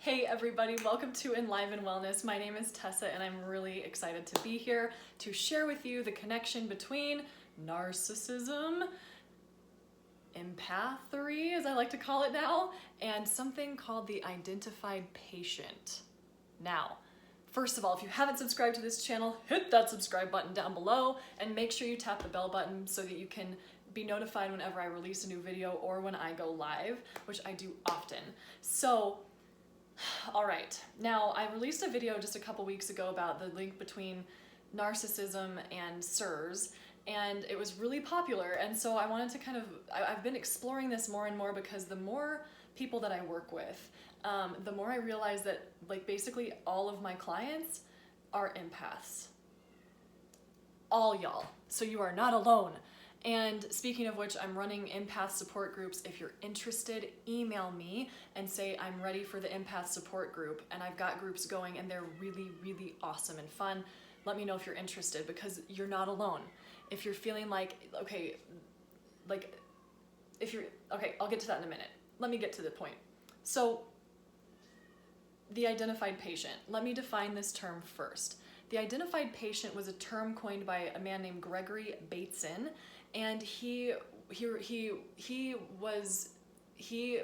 Hey everybody, welcome to Enliven Wellness. My name is Tessa and I'm really excited to be here to share with you the connection between narcissism, empathy, as I like to call it now, and something called the identified patient. Now, first of all, if you haven't subscribed to this channel, hit that subscribe button down below and make sure you tap the bell button so that you can be notified whenever I release a new video or when I go live, which I do often. So, all right, now I released a video just a couple weeks ago about the link between narcissism and CIRS, and it was really popular, and so I wanted to I've been exploring this more and more because the more people that I work with, the more I realize that basically all of my clients are empaths. All y'all, so you are not alone. And speaking of which, I'm running empath support groups. If you're interested, email me and say I'm ready for the empath support group. And I've got groups going and they're really, really awesome and fun. Let me know if you're interested because you're not alone. If you're feeling I'll get to that in a minute. Let me get to the point. So the identified patient, let me define this term first. The identified patient was a term coined by a man named Gregory Bateson, and he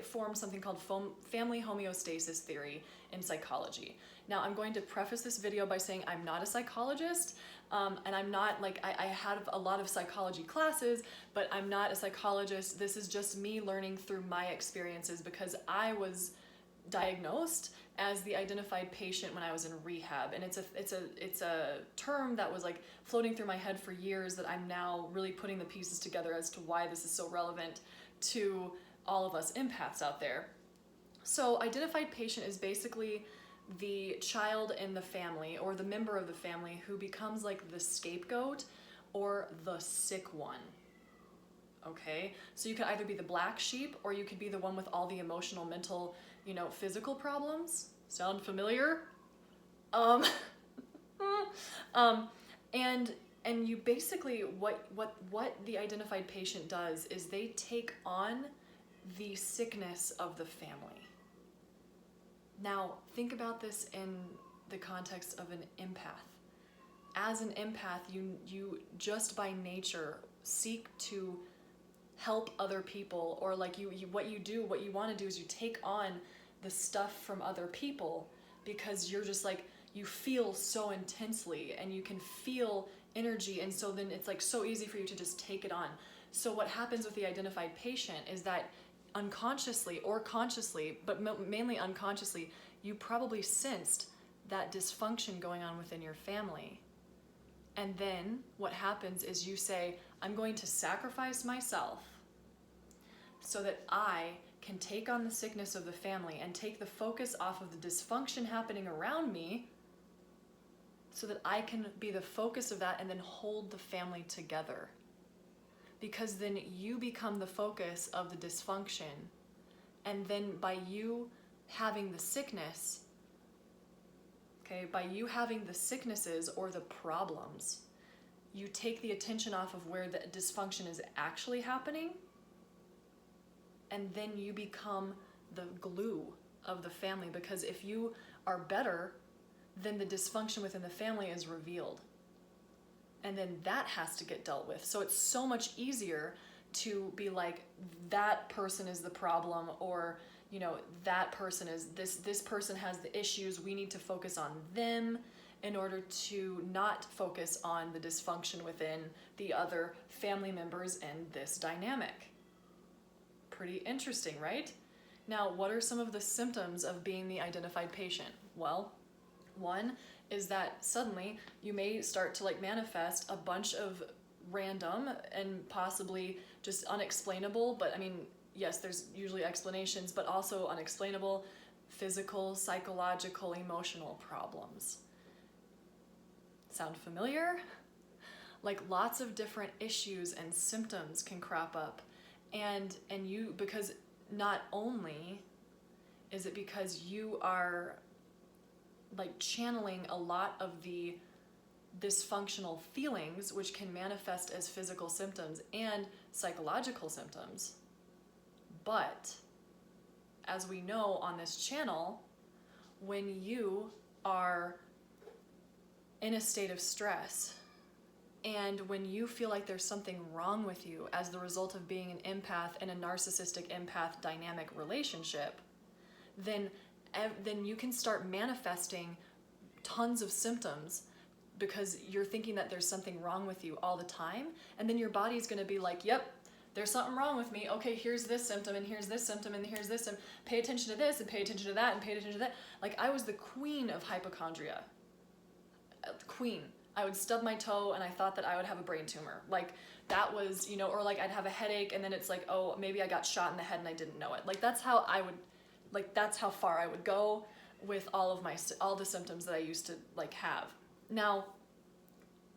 formed something called family homeostasis theory in psychology. Now, I'm going to preface this video by saying I'm not a psychologist, and I'm not I had a lot of psychology classes, but I'm not a psychologist. This is just me learning through my experiences because I was diagnosed as the identified patient when I was in rehab, and it's a term that was floating through my head for years that I'm now really putting the pieces together as to why this is so relevant to all of us empaths out there. So identified patient is basically the child in the family or the member of the family who becomes the scapegoat or the sick one. Okay, so you could either be the black sheep or you could be the one with all the emotional, mental, physical problems. Sound familiar? And you basically, what the identified patient does is they take on the sickness of the family. Now, think about this in the context of an empath. As an empath, you just by nature seek to help other people, or what you want to do is you take on the stuff from other people because you're just you feel so intensely and you can feel energy, and so then it's so easy for you to just take it on. So what happens with the identified patient is that unconsciously or consciously, but mainly unconsciously, you probably sensed that dysfunction going on within your family. And then what happens is you say, I'm going to sacrifice myself so that I can take on the sickness of the family and take the focus off of the dysfunction happening around me so that I can be the focus of that and then hold the family together. Because then you become the focus of the dysfunction, and then by you having the sickness, by you having the sicknesses or the problems, you take the attention off of where the dysfunction is actually happening, and then you become the glue of the family, because if you are better, then the dysfunction within the family is revealed. And then that has to get dealt with. So it's so much easier to be that person is the problem, or that person is this person has the issues, we need to focus on them in order to not focus on the dysfunction within the other family members in this dynamic. Pretty interesting, right? Now, what are some of the symptoms of being the identified patient? Well, one is that suddenly you may start to manifest a bunch of random and possibly just unexplainable, but yes, there's usually explanations, but also unexplainable physical, psychological, emotional problems. Sound familiar? Lots of different issues and symptoms can crop up. And you, because not only is it because you are channeling a lot of the dysfunctional feelings, which can manifest as physical symptoms and psychological symptoms, but as we know on this channel, when you are in a state of stress and when you feel like there's something wrong with you as the result of being an empath in a narcissistic empath dynamic relationship, then you can start manifesting tons of symptoms because you're thinking that there's something wrong with you all the time. And then your body's going to be like, yep, there's something wrong with me. Okay, here's this symptom, and here's this symptom, and here's this symptom. Pay attention to this, and pay attention to that, and pay attention to that. Like, I was the queen of hypochondria. Queen. I would stub my toe, and I thought that I would have a brain tumor. Like, that was, or like I'd have a headache, and then it's like, oh, maybe I got shot in the head and I didn't know it. Like, that's how far I would go with all the symptoms that I used to like have. Now,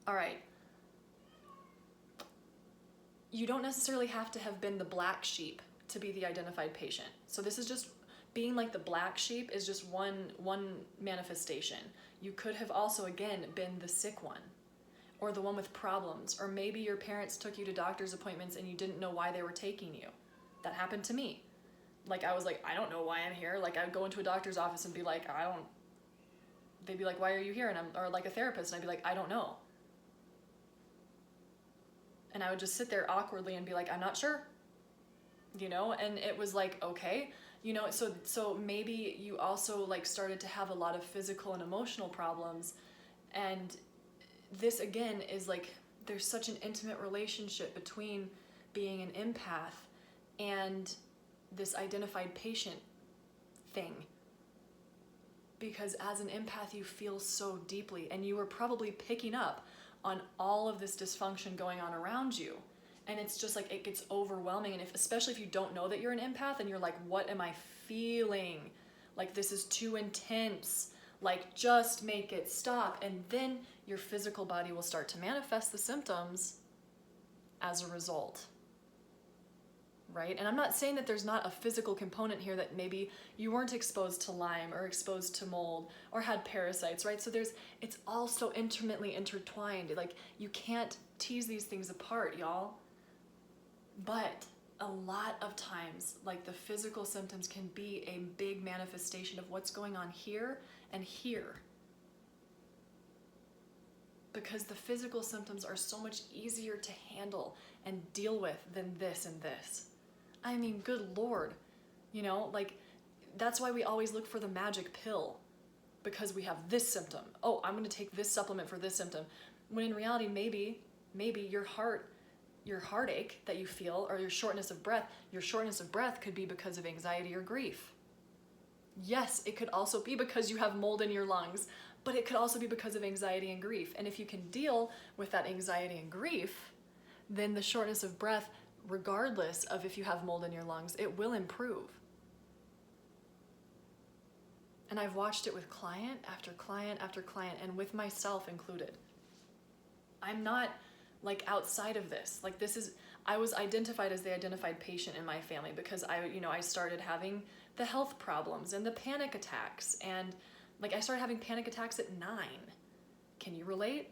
all right, you don't necessarily have to have been the black sheep to be the identified patient. So this is just being like the black sheep is just one manifestation. You could have also, again, been the sick one or the one with problems, or maybe your parents took you to doctor's appointments and you didn't know why they were taking you. That happened to me. Like, I was like, I don't know why I'm here. Like, I would go into a doctor's office and be like, they'd be like, why are you here? Or like a therapist, and I'd be like, I don't know. And I would just sit there awkwardly and be like, I'm not sure, and it was like, okay, so maybe you also like started to have a lot of physical and emotional problems. And this again is like, there's such an intimate relationship between being an empath and this identified patient thing. Because as an empath, you feel so deeply, and you are probably picking up on all of this dysfunction going on around you. And it's just like, it gets overwhelming. And especially if you don't know that you're an empath and you're like, what am I feeling? Like, this is too intense. Like, just make it stop. And then your physical body will start to manifest the symptoms as a result. Right? And I'm not saying that there's not a physical component here, that maybe you weren't exposed to Lyme or exposed to mold or had parasites, right? So it's all so intimately intertwined. Like, you can't tease these things apart, y'all. But a lot of times, like, the physical symptoms can be a big manifestation of what's going on here and here. Because the physical symptoms are so much easier to handle and deal with than this and this. I mean, good Lord, like, that's why we always look for the magic pill, because we have this symptom. Oh, I'm going to take this supplement for this symptom. When in reality, maybe your heartache that you feel, or your shortness of breath could be because of anxiety or grief. Yes, it could also be because you have mold in your lungs, but it could also be because of anxiety and grief. And if you can deal with that anxiety and grief, then the shortness of breath, regardless of if you have mold in your lungs, it will improve. And I've watched it with client after client after client, and with myself included. I'm not like outside of this. Like, I was identified as the identified patient in my family because I started having the health problems and the panic attacks, and like, I started having panic attacks at 9. Can you relate?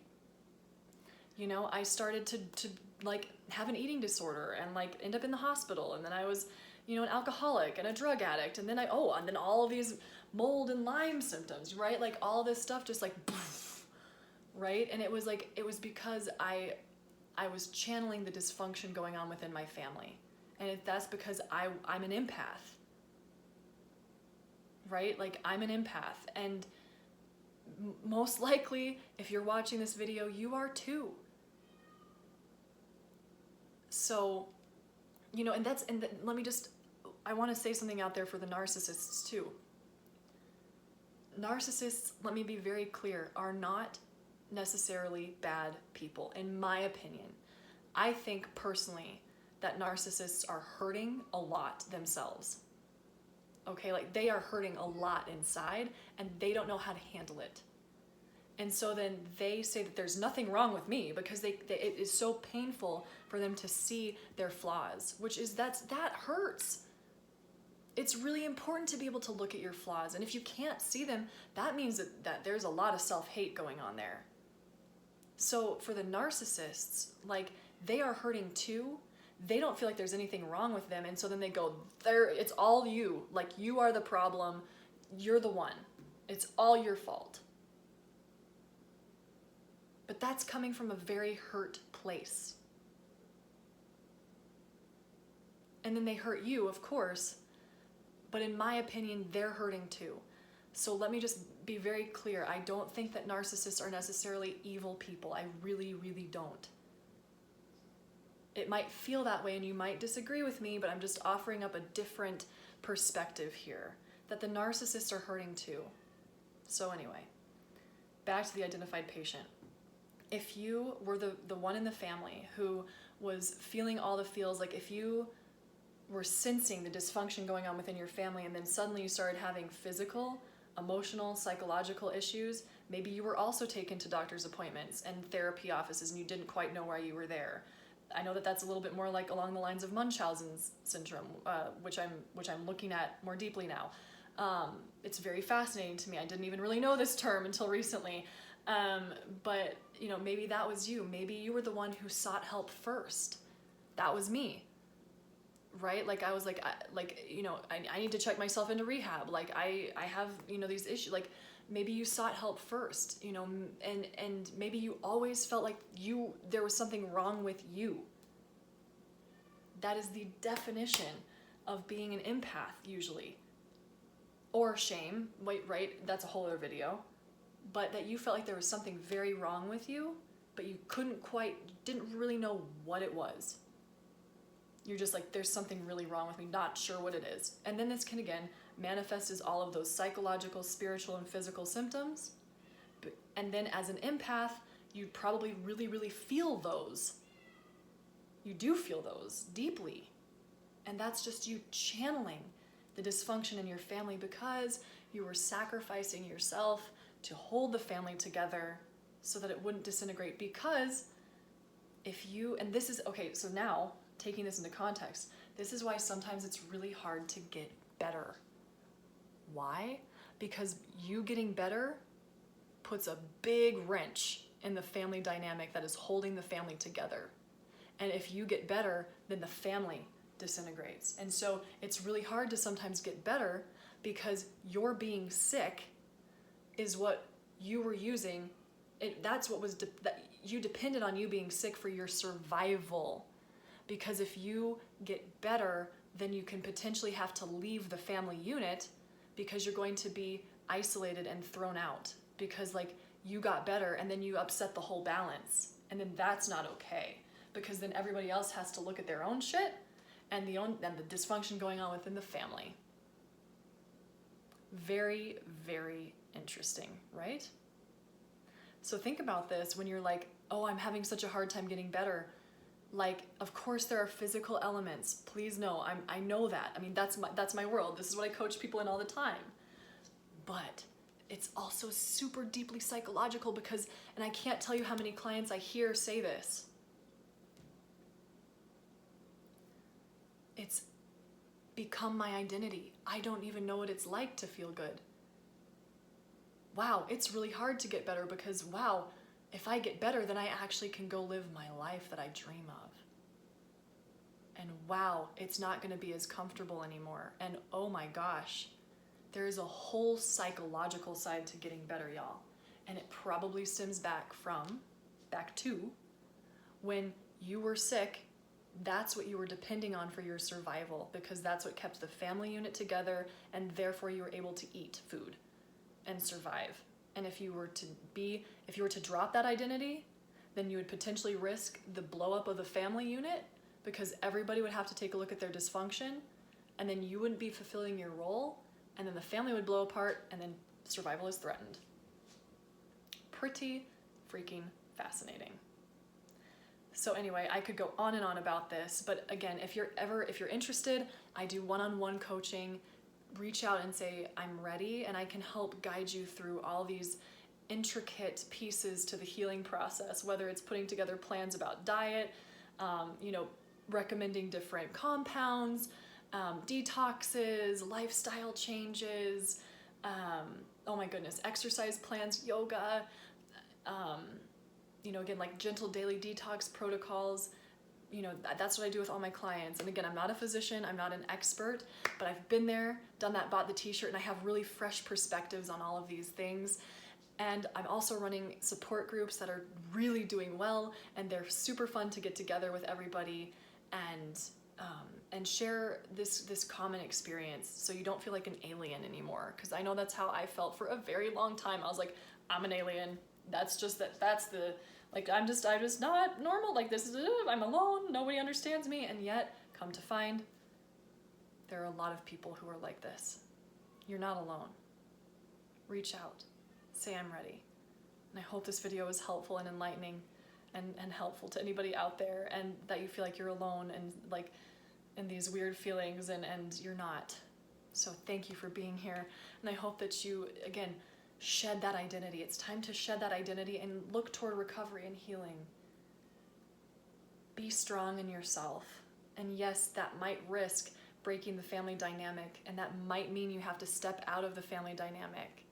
I started to like have an eating disorder and like end up in the hospital, and then I was an alcoholic and a drug addict, and then and then all of these mold and Lyme symptoms, right? Like, all this stuff just like poof, right? And it was because I was channeling the dysfunction going on within my family, and that's because I'm an empath, right? Like, I'm an empath, and most likely if you're watching this video, you are too. So, I want to say something out there for the narcissists too. Narcissists, let me be very clear, are not necessarily bad people, in my opinion. I think personally that narcissists are hurting a lot themselves. Okay, like, they are hurting a lot inside, and they don't know how to handle it. And so then they say that there's nothing wrong with me because it is so painful for them to see their flaws, that hurts. It's really important to be able to look at your flaws. And if you can't see them, that means that there's a lot of self-hate going on there. So for the narcissists, like, they are hurting too. They don't feel like there's anything wrong with them. And so then they go, it's all you. Like, you are the problem. You're the one. It's all your fault. But that's coming from a very hurt place. And then they hurt you, of course, but in my opinion, they're hurting too. So let me just be very clear. I don't think that narcissists are necessarily evil people. I really, really don't. It might feel that way and you might disagree with me, but I'm just offering up a different perspective here, that the narcissists are hurting too. So anyway, back to the identified patient. If you were the one in the family who was feeling all the feels, like if you were sensing the dysfunction going on within your family and then suddenly you started having physical, emotional, psychological issues, maybe you were also taken to doctor's appointments and therapy offices and you didn't quite know why you were there. I know that that's a little bit more like along the lines of Munchausen's syndrome, which I'm looking at more deeply now. It's very fascinating to me. I didn't even really know this term until recently. But maybe that was you. Maybe you were the one who sought help first. That was me. Right? Like I was like, I need to check myself into rehab. Like I have, these issues. Like maybe you sought help first, and maybe you always felt like there was something wrong with you. That is the definition of being an empath usually. Or shame, right? That's a whole other video. But that you felt like there was something very wrong with you, but you didn't really know what it was. You're just like, there's something really wrong with me, not sure what it is. And then this can again manifest as all of those psychological, spiritual, and physical symptoms. And then as an empath, you probably really, really feel those. You do feel those deeply. And that's just you channeling the dysfunction in your family because you were sacrificing yourself to hold the family together so that it wouldn't disintegrate. Because and this is, okay, so now taking this into context, this is why sometimes it's really hard to get better. Why? Because you getting better puts a big wrench in the family dynamic that is holding the family together. And if you get better, then the family disintegrates. And so it's really hard to sometimes get better because your being sick is what you were using. That's what was that you depended on you being sick for your survival. Because if you get better, then you can potentially have to leave the family unit because you're going to be isolated and thrown out because you got better and then you upset the whole balance. And then that's not okay because then everybody else has to look at their own shit and the dysfunction going on within the family. Very, very interesting, right? So think about this when you're like, oh, I'm having such a hard time getting better. Of course there are physical elements. Please know, I know that. I mean, that's my world. This is what I coach people in all the time. But it's also super deeply psychological because, and I can't tell you how many clients I hear say this. It's become my identity. I don't even know what it's like to feel good. Wow, it's really hard to get better because, wow, if I get better, then I actually can go live my life that I dream of. And wow, it's not going to be as comfortable anymore. And oh my gosh, there is a whole psychological side to getting better, y'all. And it probably stems back to when you were sick. That's what you were depending on for your survival because that's what kept the family unit together and therefore you were able to eat food and survive. And if you were to drop that identity, then you would potentially risk the blow up of the family unit because everybody would have to take a look at their dysfunction and then you wouldn't be fulfilling your role and then the family would blow apart and then survival is threatened. Pretty freaking fascinating. So anyway, I could go on and on about this, but again, if you're interested, I do one-on-one coaching. Reach out and say, I'm ready, and I can help guide you through all these intricate pieces to the healing process, whether it's putting together plans about diet, recommending different compounds, detoxes, lifestyle changes, oh my goodness, exercise plans, yoga, again, gentle daily detox protocols, you know, that's what I do with all my clients. And again, I'm not a physician, I'm not an expert, but I've been there, done that, bought the t-shirt, and I have really fresh perspectives on all of these things. And I'm also running support groups that are really doing well, and they're super fun to get together with everybody and share this common experience, so you don't feel like an alien anymore. Because I know that's how I felt for a very long time. I was like, I'm an alien. That's the, like, I'm just not normal. Like, this is, I'm alone. Nobody understands me. And yet, come to find, there are a lot of people who are like this. You're not alone. Reach out. Say I'm ready. And I hope this video was helpful and enlightening and helpful to anybody out there, and that you feel like you're alone and like in these weird feelings, and you're not. So thank you for being here. And I hope that you, again, shed that identity. It's time to shed that identity and look toward recovery and healing. Be strong in yourself. And yes, that might risk breaking the family dynamic, and that might mean you have to step out of the family dynamic.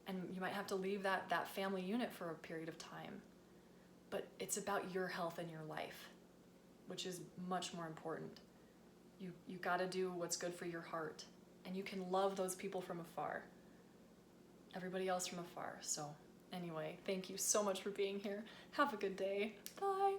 And you might have to leave that family unit for a period of time. But it's about your health and your life, which is much more important. You gotta do what's good for your heart. And you can love those people from afar. Everybody else from afar. So anyway, thank you so much for being here. Have a good day. Bye.